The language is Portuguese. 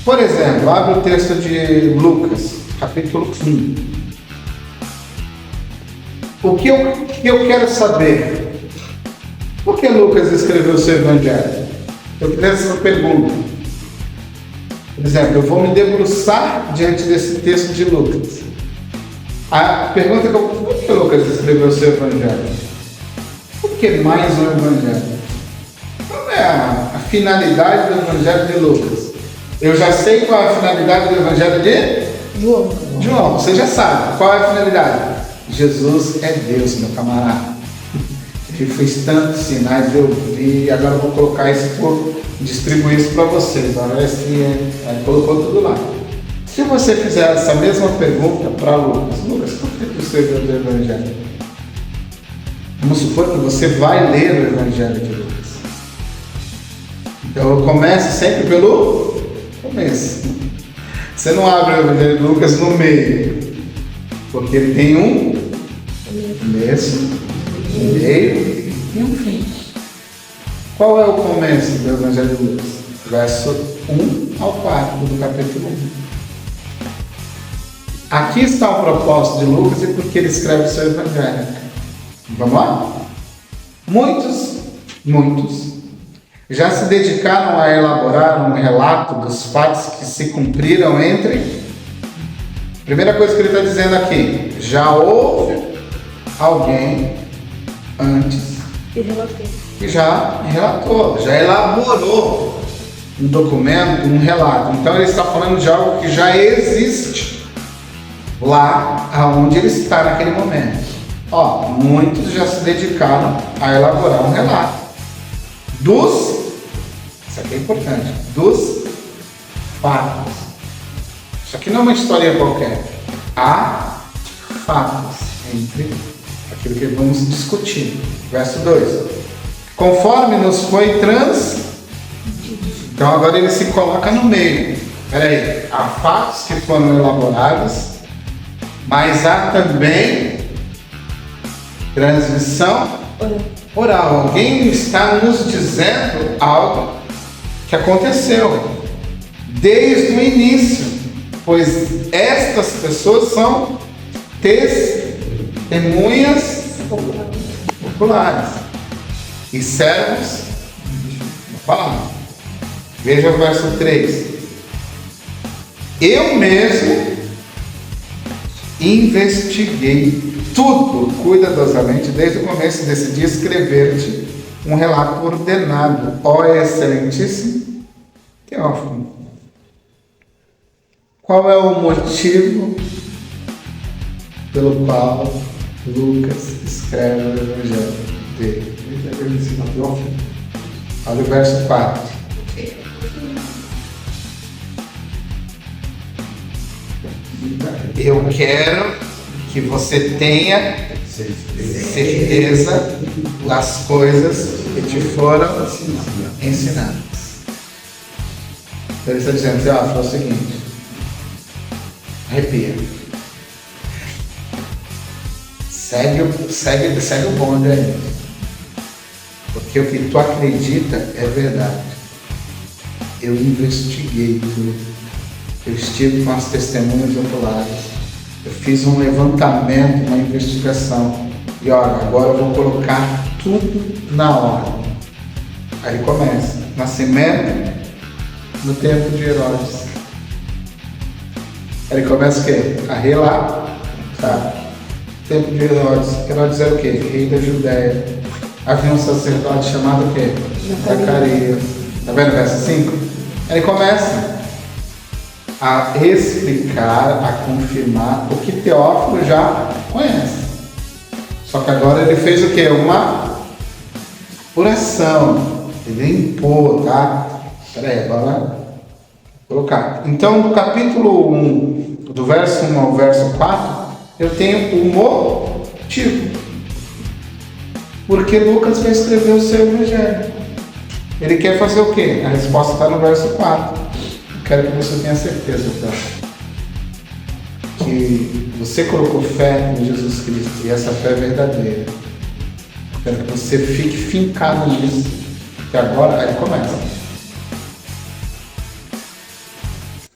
Por exemplo, abre o texto de Lucas, capítulo 1. O que eu quero saber? Por que Lucas escreveu o seu evangelho? Eu queria essa pergunta. Por exemplo, eu vou me debruçar diante desse texto de Lucas. A pergunta que por que Lucas escreveu o seu evangelho? Por que mais um evangelho? Qual é a finalidade do evangelho de Lucas? Eu já sei qual é a finalidade do evangelho de João. Você já sabe qual é a finalidade. Jesus é Deus, meu camarada. Ele fez tantos sinais, eu vi, agora eu vou colocar isso distribuir isso para vocês. Parece que colocou tudo lá. Se você fizer essa mesma pergunta para Lucas, por que você escreveu o Evangelho? Vamos supor que você vai ler o Evangelho de Lucas. Então eu começo sempre pelo começo. Você não abre o Evangelho de Lucas no meio, porque ele tem um começo, um meio e um fim. Qual é o começo do Evangelho de Lucas? Verso 1 ao 4 do capítulo 1. Aqui está o propósito de Lucas e porque ele escreve o seu Evangelho. Vamos lá? Muitos já se dedicaram a elaborar um relato dos fatos que se cumpriram entre... Primeira coisa que ele está dizendo aqui, já houve alguém antes que já relatou, já elaborou um documento, um relato. Então ele está falando de algo que já existe lá aonde ele está naquele momento. Muitos já se dedicaram a elaborar um relato isso aqui é importante, dos fatos. Isso aqui não é uma história qualquer. Há fatos entre aquilo que vamos discutir. Verso 2. Conforme nos foi Então agora ele se coloca no meio. Peraí, há fatos que foram elaborados, mas há também transmissão oral. Alguém está nos dizendo algo que aconteceu desde o início, pois estas pessoas são testemunhas oculares e servos da palavra. Veja o verso 3. Eu mesmo investiguei tudo cuidadosamente desde o começo e decidi escrever-te um relato ordenado, ó excelentíssimo Teófilo. Qual é o motivo pelo qual Lucas escreve o Evangelho dele? Olha o verso 4. Eu quero que você tenha certeza das coisas que te foram ensinadas. Então ele está dizendo, Teófilo, é o seguinte, arrepia. Segue o bonde aí. Porque o que tu acredita é verdade. Eu investiguei tudo. Eu estive com as testemunhas oculares. Eu fiz um levantamento, uma investigação. E olha, agora eu vou colocar tudo na ordem. Aí começa. Nascimento no tempo de Herodes. Aí ele começa o quê? A relatar. Tempo de Herodes. Herodes era o quê? Rei da Judéia. Havia um sacerdote chamado o quê? Zacarias. Tá vendo o verso 5? Aí ele começa a explicar, a confirmar o que Teófilo já conhece. Só que agora ele fez o quê? Uma oração. Ele impôs, tá? Peraí, agora vou colocar. Então, do capítulo 1, do verso 1 ao verso 4, eu tenho o motivo. Porque Lucas vai escrever o seu Evangelho. Ele quer fazer o quê? A resposta está no verso 4. Quero que você tenha certeza, então, que você colocou fé em Jesus Cristo e essa fé é verdadeira. Quero que você fique fincado nisso, que agora aí começa.